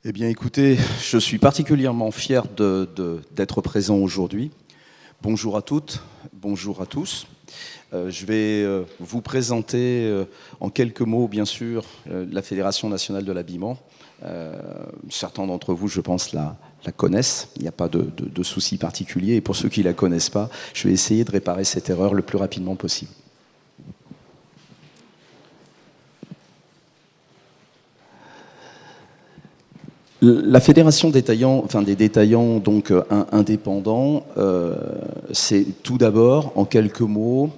Eh bien écoutez, je suis particulièrement fier d'être présent aujourd'hui. Bonjour à toutes, bonjour à tous. Je vais vous présenter en quelques mots, bien sûr, la Fédération nationale de l'habillement. Certains d'entre vous, je pense, la connaissent. Il n'y a pas de souci particulier. Et pour ceux qui ne la connaissent pas, je vais essayer de réparer cette erreur le plus rapidement possible. La fédération des détaillants donc indépendants, c'est tout d'abord, en quelques mots,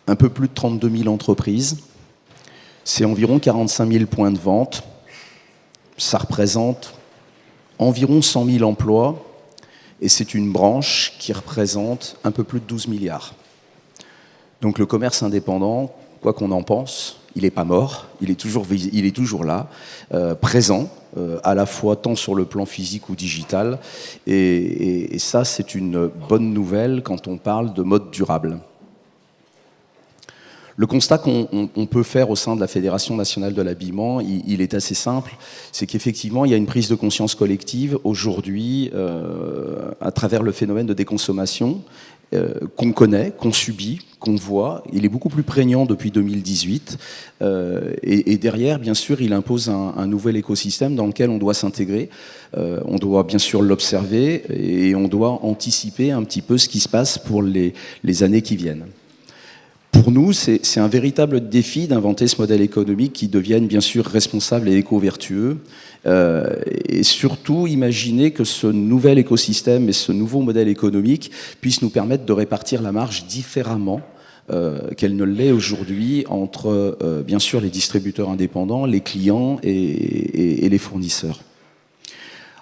un peu plus de 32 000 entreprises. C'est environ 45 000 points de vente. Ça représente environ 100 000 emplois. Et c'est une branche qui représente un peu plus de 12 milliards. Donc le commerce indépendant, quoi qu'on en pense, il n'est pas mort, il est toujours là, présent, à la fois tant sur le plan physique ou digital. Et ça, c'est une bonne nouvelle quand on parle de mode durable. Le constat qu'on peut faire au sein de la Fédération nationale de l'habillement, il est assez simple, c'est qu'effectivement, il y a une prise de conscience collective aujourd'hui à travers le phénomène de déconsommation qu'on connaît, qu'on subit, qu'on voit. Il est beaucoup plus prégnant depuis 2018 et derrière, bien sûr, il impose un nouvel écosystème dans lequel on doit s'intégrer. On doit bien sûr l'observer et on doit anticiper un petit peu ce qui se passe pour les années qui viennent. Pour nous, c'est un véritable défi d'inventer ce modèle économique qui devienne bien sûr responsable et éco-vertueux. Et surtout, imaginer que ce nouvel écosystème et ce nouveau modèle économique puissent nous permettre de répartir la marge différemment qu'elle ne l'est aujourd'hui entre, bien sûr, les distributeurs indépendants, les clients et les fournisseurs.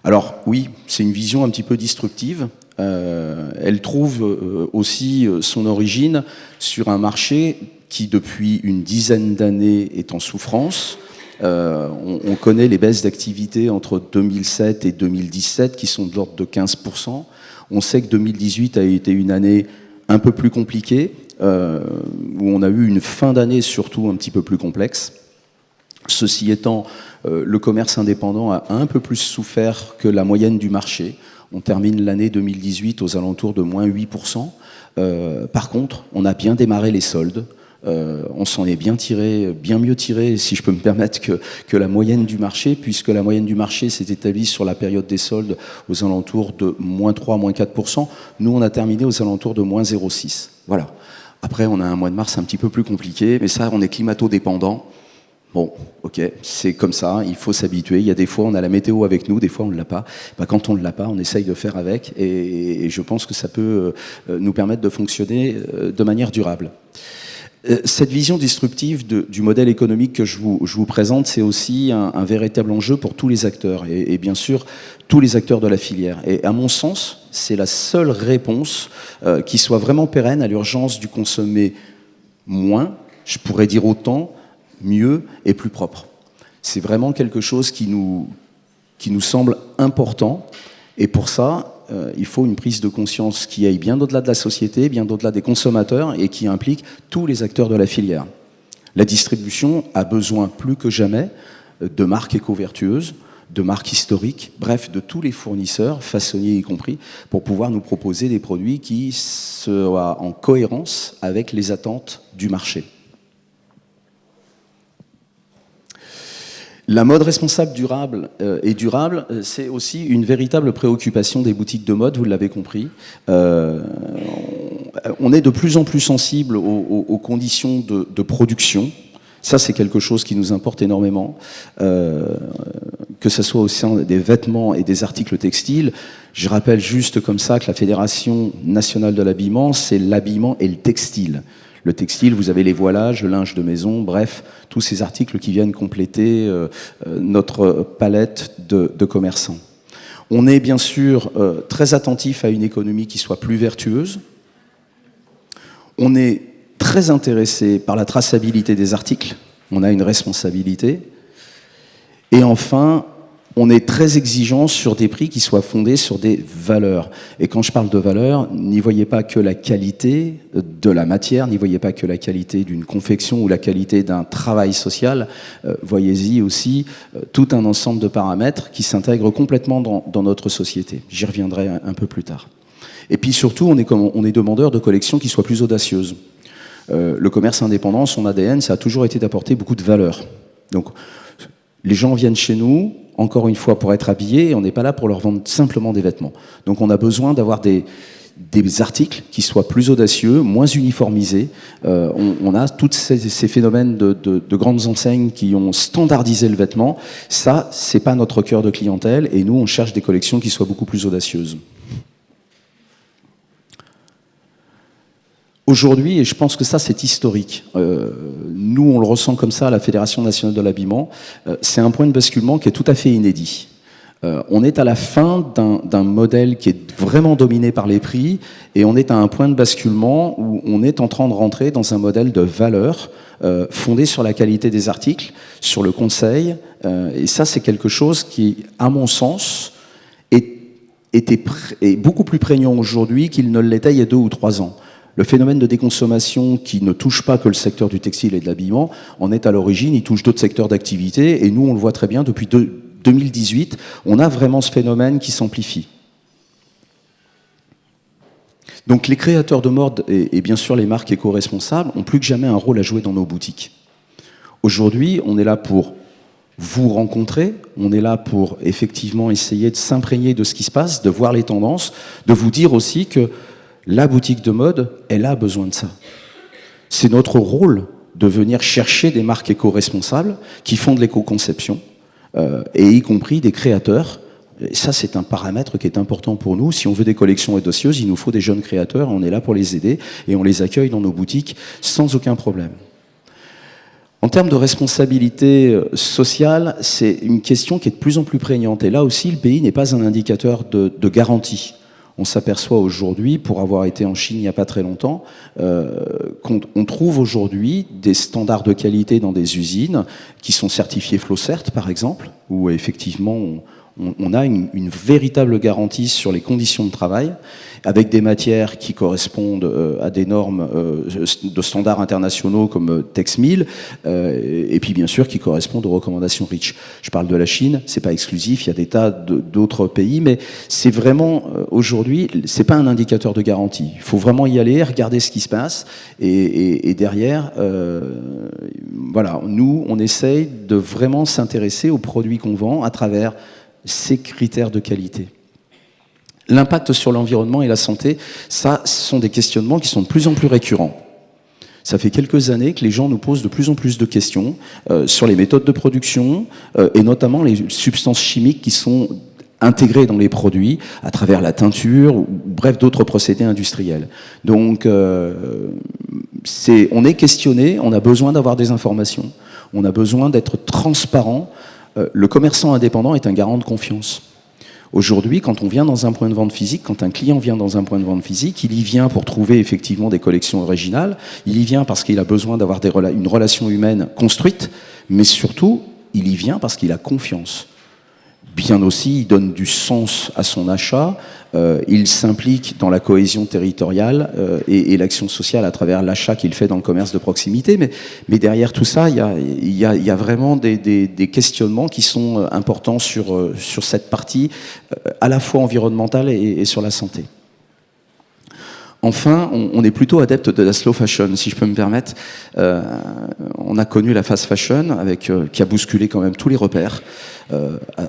Alors oui, c'est une vision un petit peu disruptive. Elle trouve aussi son origine sur un marché qui, depuis une dizaine d'années, est en souffrance. On connaît les baisses d'activité entre 2007 et 2017 qui sont de l'ordre de 15%. On sait que 2018 a été une année un peu plus compliquée, où on a eu une fin d'année surtout un petit peu plus complexe. Ceci étant, le commerce indépendant a un peu plus souffert que la moyenne du marché. On termine l'année 2018 aux alentours de moins 8%. Par contre, on a bien démarré les soldes. On s'en est bien mieux tiré, si je peux me permettre, que la moyenne du marché, puisque la moyenne du marché s'est établie sur la période des soldes aux alentours de moins 3, moins 4%. Nous, on a terminé aux alentours de moins 0,6. Voilà. Après, on a un mois de mars un petit peu plus compliqué, mais ça, on est climato-dépendant. Bon, ok, c'est comme ça, il faut s'habituer. Il y a des fois, on a la météo avec nous, des fois, on ne l'a pas. Quand on ne l'a pas, on essaye de faire avec, et je pense que ça peut nous permettre de fonctionner de manière durable. Cette vision disruptive du modèle économique que je vous présente, c'est aussi un véritable enjeu pour tous les acteurs, et bien sûr, tous les acteurs de la filière. Et à mon sens, c'est la seule réponse qui soit vraiment pérenne à l'urgence du consommer moins, je pourrais dire autant, mieux et plus propre. C'est vraiment quelque chose qui nous semble important, et pour ça, il faut une prise de conscience qui aille bien au-delà de la société, bien au-delà des consommateurs, et qui implique tous les acteurs de la filière. La distribution a besoin plus que jamais de marques éco-vertueuses, de marques historiques, bref, de tous les fournisseurs, façonniers y compris, pour pouvoir nous proposer des produits qui soient en cohérence avec les attentes du marché. La mode responsable durable, c'est aussi une véritable préoccupation des boutiques de mode, vous l'avez compris. On est de plus en plus sensible aux conditions de production. Ça, c'est quelque chose qui nous importe énormément, que ce soit au sein des vêtements et des articles textiles. Je rappelle juste comme ça que la Fédération nationale de l'habillement, c'est l'habillement et le textile. Le textile, vous avez les voilages, le linge de maison, bref, tous ces articles qui viennent compléter notre palette de commerçants. On est bien sûr très attentif à une économie qui soit plus vertueuse. On est très intéressé par la traçabilité des articles. On a une responsabilité. Et enfin, on est très exigeant sur des prix qui soient fondés sur des valeurs. Et quand je parle de valeurs, n'y voyez pas que la qualité de la matière, n'y voyez pas que la qualité d'une confection ou la qualité d'un travail social, voyez-y aussi tout un ensemble de paramètres qui s'intègrent complètement dans notre société. J'y reviendrai un peu plus tard. Et puis surtout, on est demandeur de collections qui soient plus audacieuses. Le commerce indépendant, son ADN, ça a toujours été d'apporter beaucoup de valeur. Donc, les gens viennent chez nous, encore une fois, pour être habillés, et on n'est pas là pour leur vendre simplement des vêtements. Donc on a besoin d'avoir des articles qui soient plus audacieux, moins uniformisés. On a tous ces phénomènes de grandes enseignes qui ont standardisé le vêtement. Ça, c'est pas notre cœur de clientèle, et nous, on cherche des collections qui soient beaucoup plus audacieuses. Aujourd'hui, et je pense que ça c'est historique, nous on le ressent comme ça à la Fédération nationale de l'habillement, c'est un point de basculement qui est tout à fait inédit. On est à la fin d'un modèle qui est vraiment dominé par les prix et on est à un point de basculement où on est en train de rentrer dans un modèle de valeur fondé sur la qualité des articles, sur le conseil, et ça c'est quelque chose qui, à mon sens, est beaucoup plus prégnant aujourd'hui qu'il ne l'était il y a 2 ou 3 ans. Le phénomène de déconsommation qui ne touche pas que le secteur du textile et de l'habillement en est à l'origine, il touche d'autres secteurs d'activité et nous on le voit très bien depuis 2018, on a vraiment ce phénomène qui s'amplifie. Donc les créateurs de mode et bien sûr les marques éco-responsables ont plus que jamais un rôle à jouer dans nos boutiques. Aujourd'hui, on est là pour vous rencontrer, on est là pour effectivement essayer de s'imprégner de ce qui se passe, de voir les tendances, de vous dire aussi que la boutique de mode, elle a besoin de ça. C'est notre rôle de venir chercher des marques éco-responsables qui font de l'éco-conception, et y compris des créateurs. Et ça, c'est un paramètre qui est important pour nous. Si on veut des collections audacieuses, il nous faut des jeunes créateurs, on est là pour les aider, et on les accueille dans nos boutiques sans aucun problème. En termes de responsabilité sociale, c'est une question qui est de plus en plus prégnante. Et là aussi, le pays n'est pas un indicateur de garantie. On s'aperçoit aujourd'hui, pour avoir été en Chine il n'y a pas très longtemps, qu'on trouve aujourd'hui des standards de qualité dans des usines qui sont certifiées Flowcert, par exemple, où effectivement on a une véritable garantie sur les conditions de travail, avec des matières qui correspondent à des normes de standards internationaux comme Tex1000, et puis bien sûr qui correspondent aux recommandations REACH. Je parle de la Chine, c'est pas exclusif, il y a des tas d'autres pays, mais c'est vraiment, aujourd'hui, c'est pas un indicateur de garantie. Il faut vraiment y aller, regarder ce qui se passe, et derrière, voilà, nous, on essaye de vraiment s'intéresser aux produits qu'on vend à travers ces critères de qualité. L'impact sur l'environnement et la santé, ça, ce sont des questionnements qui sont de plus en plus récurrents. Ça fait quelques années que les gens nous posent de plus en plus de questions sur les méthodes de production et notamment les substances chimiques qui sont intégrées dans les produits à travers la teinture ou bref d'autres procédés industriels. Donc on est questionné, on a besoin d'avoir des informations, on a besoin d'être transparent. Le commerçant indépendant est un garant de confiance. Aujourd'hui, quand on vient dans un point de vente physique, quand un client vient dans un point de vente physique, il y vient pour trouver effectivement des collections originales, il y vient parce qu'il a besoin d'avoir une relation humaine construite, mais surtout, il y vient parce qu'il a confiance. Bien aussi, il donne du sens à son achat, il s'implique dans la cohésion territoriale et l'action sociale à travers l'achat qu'il fait dans le commerce de proximité. Mais derrière tout ça, il y a vraiment des questionnements qui sont importants sur cette partie à la fois environnementale et sur la santé. Enfin, on est plutôt adepte de la slow fashion, si je peux me permettre. On a connu la fast fashion qui a bousculé quand même tous les repères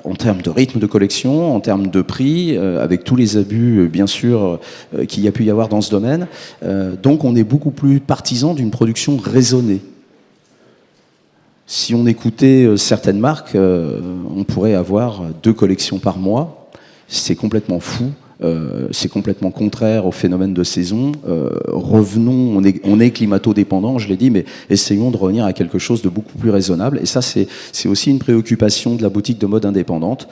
en termes de rythme de collection, en termes de prix, avec tous les abus, bien sûr, qu'il y a pu y avoir dans ce domaine. Donc on est beaucoup plus partisan d'une production raisonnée. Si on écoutait certaines marques, on pourrait avoir 2 collections par mois. C'est complètement fou. C'est complètement contraire au phénomène de saison. Revenons, on est climato-dépendant, je l'ai dit, mais essayons de revenir à quelque chose de beaucoup plus raisonnable. Et ça, c'est aussi une préoccupation de la boutique de mode indépendante.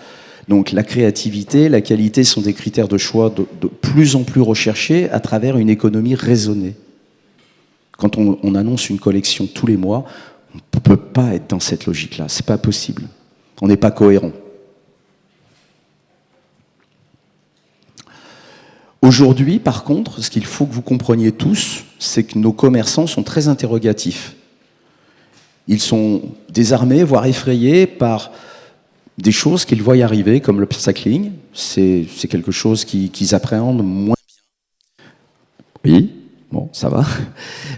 Donc la créativité, la qualité sont des critères de choix de plus en plus recherchés à travers une économie raisonnée. Quand on annonce une collection tous les mois, on ne peut pas être dans cette logique-là. C'est pas possible. On n'est pas cohérent. Aujourd'hui, par contre, ce qu'il faut que vous compreniez tous, c'est que nos commerçants sont très interrogatifs. Ils sont désarmés, voire effrayés par des choses qu'ils voient arriver, comme le upcycling. C'est quelque chose qu'ils appréhendent moins bien. Oui, bon, ça va.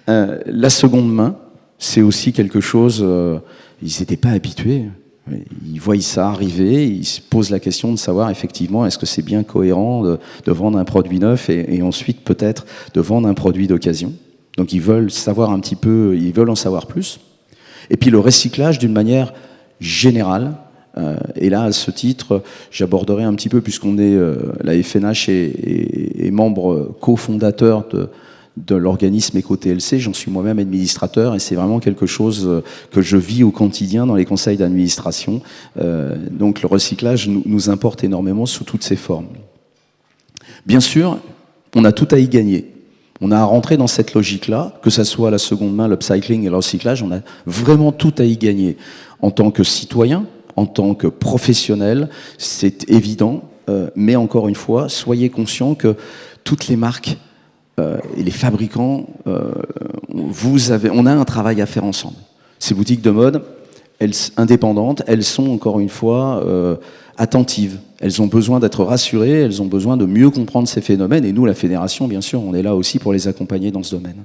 La seconde main, c'est aussi quelque chose... ils n'étaient pas habitués. Ils voient ça arriver, ils se posent la question de savoir effectivement est-ce que c'est bien cohérent de vendre un produit neuf et ensuite peut-être de vendre un produit d'occasion. Donc ils veulent savoir un petit peu, ils veulent en savoir plus. Et puis le recyclage d'une manière générale. Et là, à ce titre, j'aborderai un petit peu, puisqu'on est, la FNH est membre cofondateur de l'organisme EcoTLC, j'en suis moi-même administrateur, et c'est vraiment quelque chose que je vis au quotidien dans les conseils d'administration. Donc le recyclage nous importe énormément sous toutes ses formes. Bien sûr, on a tout à y gagner. On a à rentrer dans cette logique-là, que ce soit la seconde main, l'upcycling et le recyclage, on a vraiment tout à y gagner. En tant que citoyen, en tant que professionnel, c'est évident, mais encore une fois, soyez conscients que toutes les marques et les fabricants, on a un travail à faire ensemble. Ces boutiques de mode, indépendantes, elles sont encore une fois attentives. Elles ont besoin d'être rassurées, elles ont besoin de mieux comprendre ces phénomènes, et nous, la fédération, bien sûr, on est là aussi pour les accompagner dans ce domaine.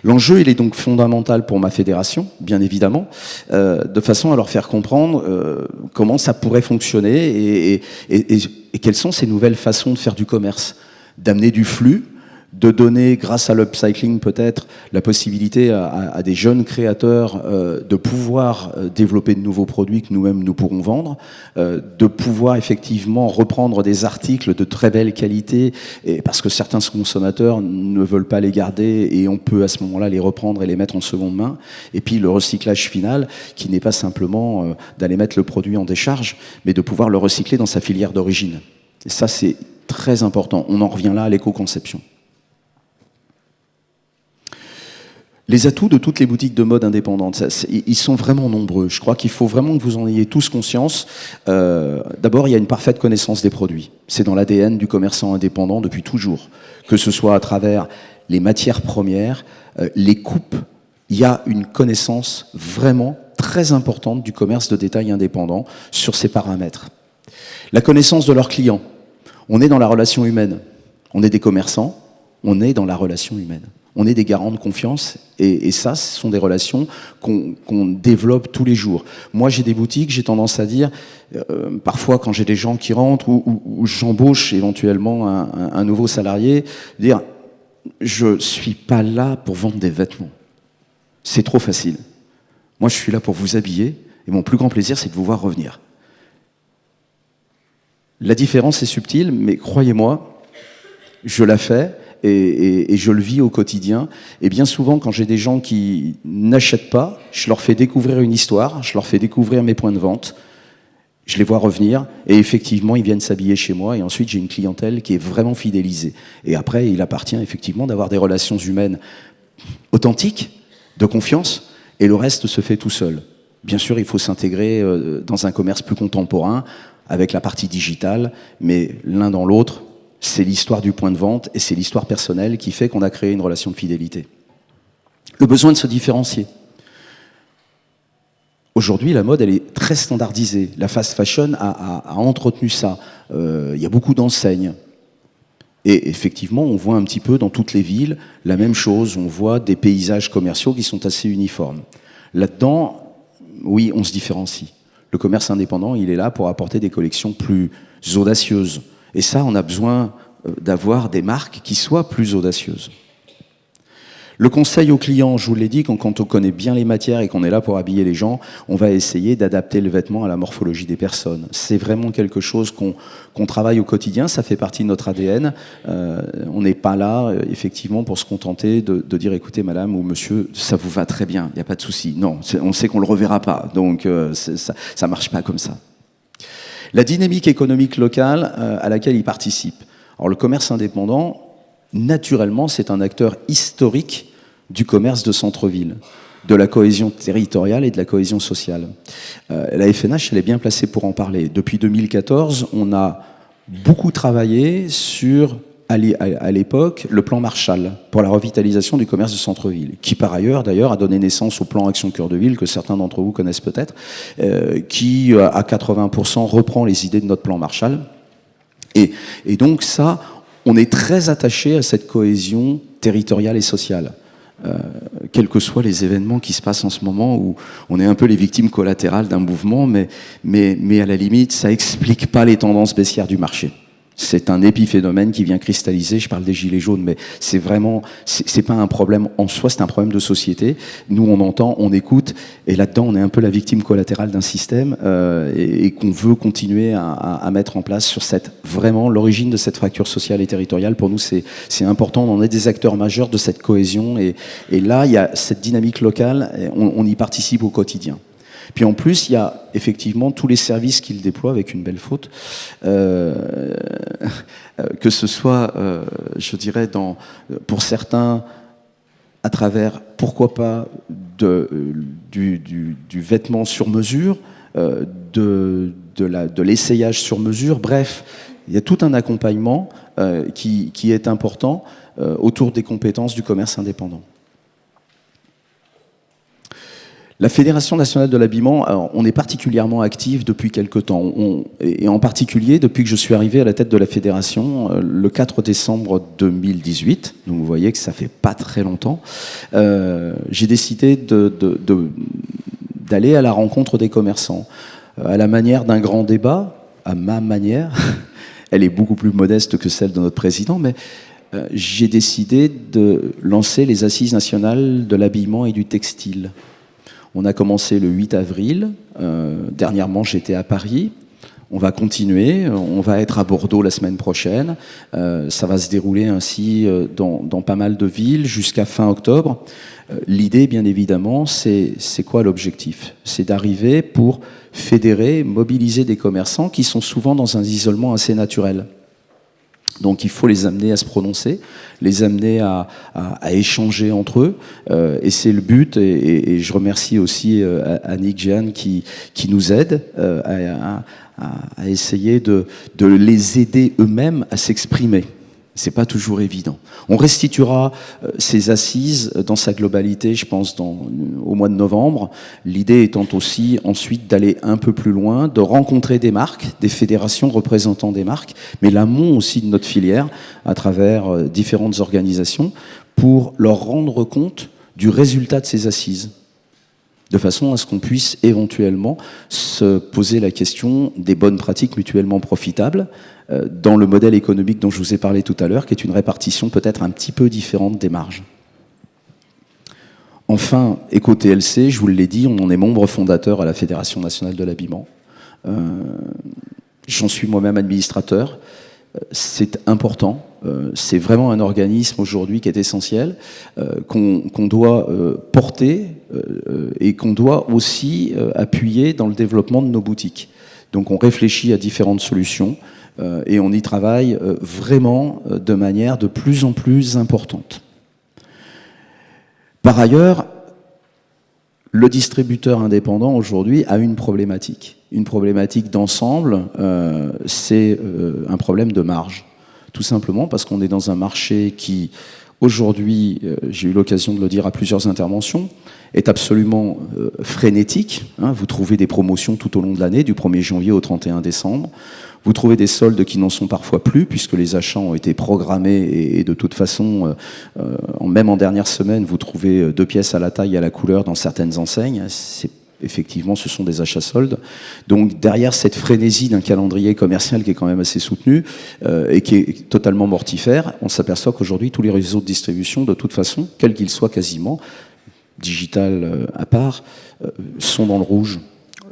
L'enjeu, il est donc fondamental pour ma fédération, bien évidemment, de façon à leur faire comprendre comment ça pourrait fonctionner et quelles sont ces nouvelles façons de faire du commerce, d'amener du flux, de donner, grâce à l'upcycling peut-être, la possibilité à des jeunes créateurs de pouvoir développer de nouveaux produits que nous-mêmes nous pourrons vendre, de pouvoir effectivement reprendre des articles de très belle qualité, et parce que certains consommateurs ne veulent pas les garder et on peut à ce moment-là les reprendre et les mettre en seconde main. Et puis le recyclage final, qui n'est pas simplement d'aller mettre le produit en décharge, mais de pouvoir le recycler dans sa filière d'origine. Et ça, c'est très important. On en revient là à l'éco-conception. Les atouts de toutes les boutiques de mode indépendantes, ils sont vraiment nombreux. Je crois qu'il faut vraiment que vous en ayez tous conscience. D'abord, il y a une parfaite connaissance des produits. C'est dans l'ADN du commerçant indépendant depuis toujours. Que ce soit à travers les matières premières, les coupes, il y a une connaissance vraiment très importante du commerce de détail indépendant sur ces paramètres. La connaissance de leurs clients. On est dans la relation humaine. On est des commerçants, on est dans la relation humaine. On est des garants de confiance et ça, ce sont des relations qu'on développe tous les jours. Moi, j'ai des boutiques, j'ai tendance à dire, parfois quand j'ai des gens qui rentrent ou j'embauche éventuellement un nouveau salarié, dire, je suis pas là pour vendre des vêtements. C'est trop facile. Moi, je suis là pour vous habiller et mon plus grand plaisir, c'est de vous voir revenir. La différence est subtile, mais croyez-moi, je la fais. Et je le vis au quotidien. Et bien souvent, quand j'ai des gens qui n'achètent pas, je leur fais découvrir une histoire, je leur fais découvrir mes points de vente, je les vois revenir, et effectivement, ils viennent s'habiller chez moi, et ensuite, j'ai une clientèle qui est vraiment fidélisée. Et après, il appartient effectivement d'avoir des relations humaines authentiques, de confiance, et le reste se fait tout seul. Bien sûr, il faut s'intégrer dans un commerce plus contemporain, avec la partie digitale, mais l'un dans l'autre, c'est l'histoire du point de vente et c'est l'histoire personnelle qui fait qu'on a créé une relation de fidélité. Le besoin de se différencier. Aujourd'hui, la mode, elle est très standardisée. La fast fashion a entretenu ça. Il y a beaucoup d'enseignes. Et effectivement, on voit un petit peu dans toutes les villes la même chose. On voit des paysages commerciaux qui sont assez uniformes. Là-dedans, oui, on se différencie. Le commerce indépendant, il est là pour apporter des collections plus audacieuses. Et ça, on a besoin d'avoir des marques qui soient plus audacieuses. Le conseil aux clients, je vous l'ai dit, quand on connaît bien les matières et qu'on est là pour habiller les gens, on va essayer d'adapter le vêtement à la morphologie des personnes. C'est vraiment quelque chose qu'on travaille au quotidien, ça fait partie de notre ADN. On n'est pas là, effectivement, pour se contenter de dire, écoutez, madame ou monsieur, ça vous va très bien, il n'y a pas de souci. Non, on sait qu'on ne le reverra pas, donc ça ne marche pas comme ça. La dynamique économique locale à laquelle il participe. Alors le commerce indépendant, naturellement, c'est un acteur historique du commerce de centre-ville, de la cohésion territoriale et de la cohésion sociale. La FNH, elle est bien placée pour en parler. Depuis 2014, on a beaucoup travaillé sur à l'époque le plan Marshall pour la revitalisation du commerce de centre-ville, qui par ailleurs d'ailleurs a donné naissance au plan Action Cœur de Ville, que certains d'entre vous connaissent peut-être, qui à 80% reprend les idées de notre plan Marshall. Et donc ça, on est très attaché à cette cohésion territoriale et sociale. Quels que soient les événements qui se passent en ce moment, où on est un peu les victimes collatérales d'un mouvement, mais à la limite, ça explique pas les tendances baissières du marché. C'est un épiphénomène qui vient cristalliser, je parle des gilets jaunes, mais c'est vraiment, c'est pas un problème en soi, c'est un problème de société. Nous, on entend, on écoute, et là-dedans, on est un peu la victime collatérale d'un système, et qu'on veut continuer à mettre en place sur vraiment, l'origine de cette fracture sociale et territoriale. Pour nous, c'est important, on en est des acteurs majeurs de cette cohésion, et là, il y a cette dynamique locale, on y participe au quotidien. Puis en plus, il y a effectivement tous les services qu'il déploie, avec une belle faute, que ce soit, je dirais, pour certains, à travers, pourquoi pas, du vêtement sur mesure, de l'essayage sur mesure, bref, il y a tout un accompagnement qui est important autour des compétences du commerce indépendant. La Fédération nationale de l'habillement, on est particulièrement actif depuis quelque temps, et en particulier depuis que je suis arrivé à la tête de la fédération le 4 décembre 2018, donc vous voyez que ça fait pas très longtemps, j'ai décidé d'aller à la rencontre des commerçants, à la manière d'un grand débat, à ma manière, elle est beaucoup plus modeste que celle de notre président, mais j'ai décidé de lancer les assises nationales de l'habillement et du textile. On a commencé le 8 avril, dernièrement j'étais à Paris, on va continuer, on va être à Bordeaux la semaine prochaine, ça va se dérouler ainsi dans pas mal de villes jusqu'à fin octobre. L'idée bien évidemment, c'est quoi l'objectif? C'est d'arriver pour fédérer, mobiliser des commerçants qui sont souvent dans un isolement assez naturel. Donc il faut les amener à se prononcer, les amener à échanger entre eux, et c'est le but, et je remercie aussi Annick Jeanne qui nous aide à essayer de les aider eux-mêmes à s'exprimer. C'est pas toujours évident. On restituera ces assises dans sa globalité, je pense, au mois de novembre. L'idée étant aussi ensuite d'aller un peu plus loin, de rencontrer des marques, des fédérations représentant des marques, mais l'amont aussi de notre filière, à travers différentes organisations, pour leur rendre compte du résultat de ces assises, de façon à ce qu'on puisse éventuellement se poser la question des bonnes pratiques mutuellement profitables dans le modèle économique dont je vous ai parlé tout à l'heure, qui est une répartition peut-être un petit peu différente des marges. Enfin, EcoTLC, je vous l'ai dit, on en est membre fondateur à la Fédération nationale de l'habillement. J'en suis moi-même administrateur. C'est important, c'est vraiment un organisme aujourd'hui qui est essentiel, qu'on doit porter et qu'on doit aussi appuyer dans le développement de nos boutiques. Donc on réfléchit à différentes solutions et on y travaille vraiment de manière de plus en plus importante. Par ailleurs, le distributeur indépendant aujourd'hui a une problématique d'ensemble, c'est un problème de marge. Tout simplement parce qu'on est dans un marché qui, aujourd'hui, j'ai eu l'occasion de le dire à plusieurs interventions, est absolument frénétique. Vous trouvez des promotions tout au long de l'année, du 1er janvier au 31 décembre. Vous trouvez des soldes qui n'en sont parfois plus, puisque les achats ont été programmés, et de toute façon, même en dernière semaine, vous trouvez 2 pièces à la taille et à la couleur dans certaines enseignes. Effectivement, ce sont des achats soldes. Donc derrière cette frénésie d'un calendrier commercial qui est quand même assez soutenu et qui est totalement mortifère, on s'aperçoit qu'aujourd'hui, tous les réseaux de distribution, de toute façon, quels qu'ils soient quasiment, digital à part, sont dans le rouge.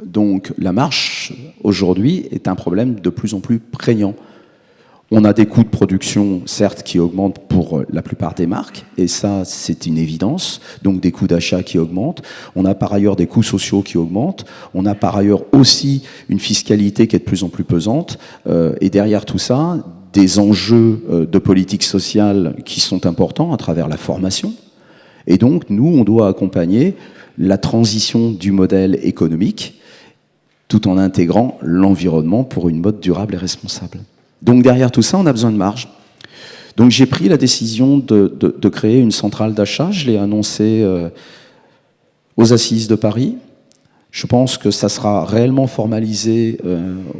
Donc la marche, aujourd'hui, est un problème de plus en plus prégnant. On a des coûts de production, certes, qui augmentent pour la plupart des marques, et ça, c'est une évidence, donc des coûts d'achat qui augmentent. On a par ailleurs des coûts sociaux qui augmentent. On a par ailleurs aussi une fiscalité qui est de plus en plus pesante, et derrière tout ça, des enjeux de politique sociale qui sont importants à travers la formation. Et donc, nous, on doit accompagner la transition du modèle économique tout en intégrant l'environnement pour une mode durable et responsable. Donc derrière tout ça, on a besoin de marge. Donc j'ai pris la décision de créer une centrale d'achat. Je l'ai annoncé aux Assises de Paris. Je pense que ça sera réellement formalisé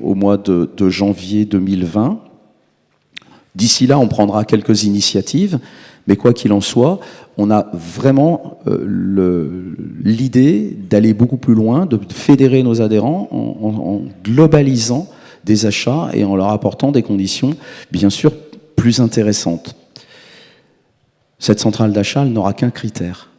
au mois de janvier 2020. D'ici là, on prendra quelques initiatives, mais quoi qu'il en soit, on a vraiment l'idée d'aller beaucoup plus loin, de fédérer nos adhérents en globalisant des achats et en leur apportant des conditions, bien sûr, plus intéressantes. Cette centrale d'achat, elle n'aura qu'un critère.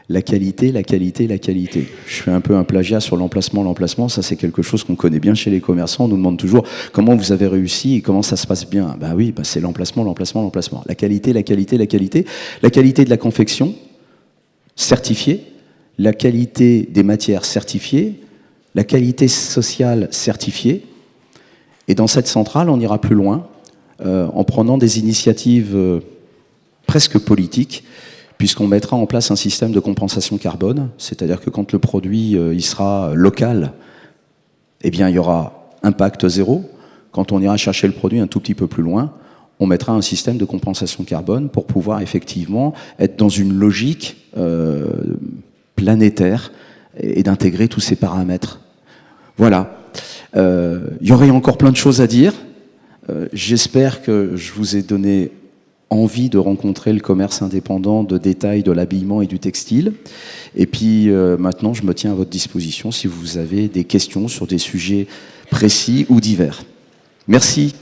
La qualité, la qualité, la qualité. Je fais un peu un plagiat sur l'emplacement. L'emplacement, ça c'est quelque chose qu'on connaît bien chez les commerçants. On nous demande toujours comment vous avez réussi et comment ça se passe bien. Ben oui, ben c'est l'emplacement, l'emplacement, l'emplacement. La qualité, la qualité, la qualité. La qualité de la confection, certifiée. La qualité des matières, certifiée. La qualité sociale, certifiée. Et dans cette centrale, on ira plus loin en prenant des initiatives presque politiques, puisqu'on mettra en place un système de compensation carbone, c'est-à-dire que quand le produit il sera local, eh bien il y aura impact zéro. Quand on ira chercher le produit un tout petit peu plus loin, on mettra un système de compensation carbone pour pouvoir effectivement être dans une logique planétaire et d'intégrer tous ces paramètres. Voilà. Il y aurait encore plein de choses à dire. J'espère que je vous ai donné envie de rencontrer le commerce indépendant de détail de l'habillement et du textile. Et puis maintenant, je me tiens à votre disposition si vous avez des questions sur des sujets précis ou divers. Merci.